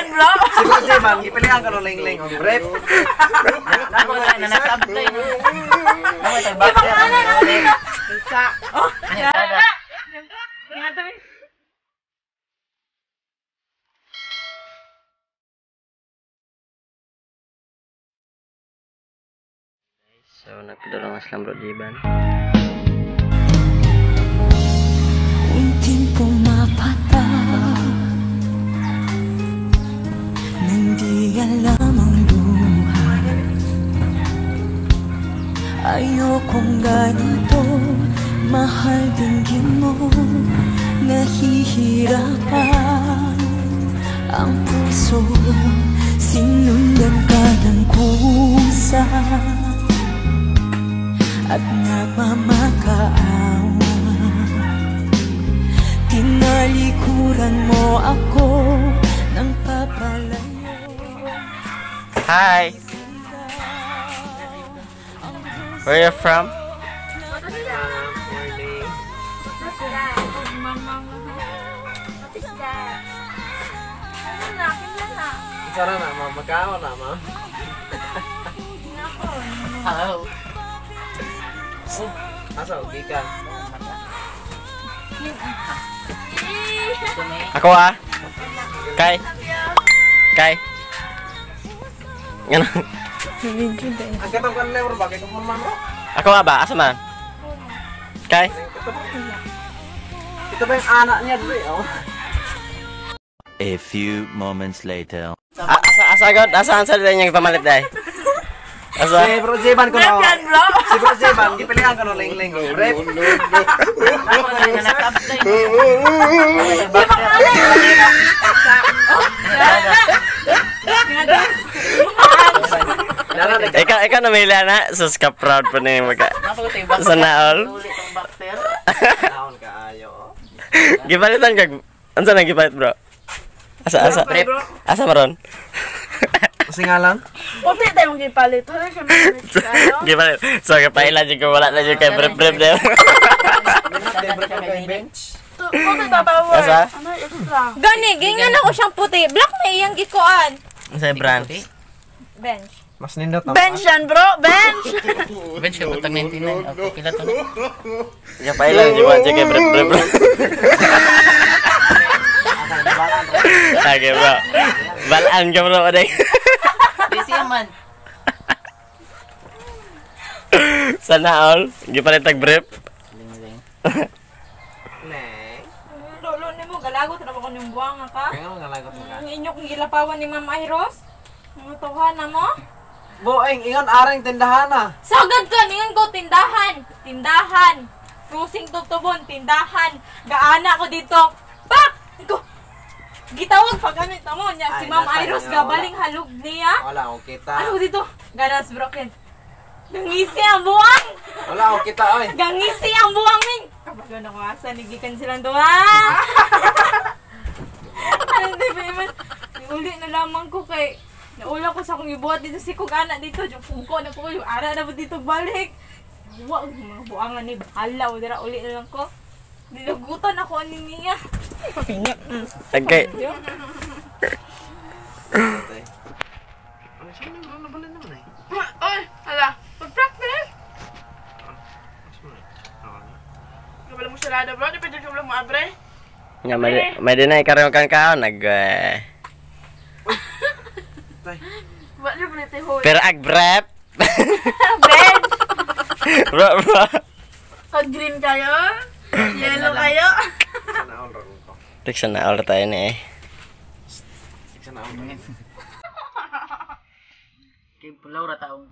bro. Si Bro Jeban, ipilihan ka ng ling-ling. Brep. Nanasabday na. Isa. Oh, so nagpidulong lang Bro Jeban. Unting pumapata nang di alam ang luha. Ayokong ganito, mahal dinggin mo. Nahihirapan ang puso, sinundan ka ng kusa at nagmamakaawa. Tinalikuran mo ako ng papalayo. Hi. Where are you from? Sana na, ma. Magkao na, ma. hello. Asa, okay ka. Ako Kai. Ano? Ang katang kan lever ba? Kaya kung man mo? Ako ba? Asa man? Kai. Ito ba yung anak niya dito eh? A few moments later. Asa god? Asa ang salita niyang pamalit dai? Asa? Si Bro Jeban ko Brep yan, bro. Si Bro Jeban, ipilihan ka ng ling-ling. Brep. Nanasabday na. Ikaw namili na. Sus ka proud pa na yung sa naol. Naon ka ayo. Gipalitan ka. Ano saan ang gipalit bro? Asa? Asa maron? Kasi nga lang. Puti tayo mong gipalit. Wala siya mapalit kayo. Gipalit. So kapailan dyan ko wala na dyan kay brep na. Puti tabawa. Asa? Ano extra? Gani, ganyan ako siyang puti. Black na iyang gikuan. Sa brand. Bench. Mas nindot na. Bench yan, bro. Bench. Bench ka butang 99. Okay, pila to. Kapailan dyan kay brep. Okay bro. Balaan ka bro. Busy man. Sana all. Gipalit tag brep. Nek. Lolo ni mo, galagot na ba ko ng buwang ka? Kaya nga nalagot mo ka. Ang inyo kong gilapawan ni Mama Iros? Ang tuhan na mo? Boeng, ingon aring tindahan na. Sagad ka, ningan ko, tindahan. Cruising tubtubon, tindahan. Gaana ko dito. Pak! Ko. Gitawag pag gamit mo niya. Si Ay, Mama nasa Iros niya, gabaling halog niya. Wala akong kita. Ano dito? Ganas broken. Gangisi ang buwang! Wala akong kita, oy. Gangisi ang buwang, Ming! Kapag ano ko, asa, nigikan silang duwa. Ano ba naman? Uli na lamang ko kay... Naula ko sa akong ibuhat dito si Kog anak dito. Yung pungko na ko, yung ara na ba dito balik. Huwag, mga buwangan ni Balaw. Dira, uli na lang ko. Nilugutan ako ni Mia. Okay. Ano siya naman naman eh. Oy, hala. Pag-practice. Kabala mo sarada, bro. Di pa dyan kabala mo abre. Nga may dinay karong kan kaon Ba't niyo pala ito hoy? pero ag brep. Bench. Bro. Pag-green kayo. Yellow kayo. Sana all ron ko. Tiksa na all tayo ni Sana all ron. Kay Laura taong.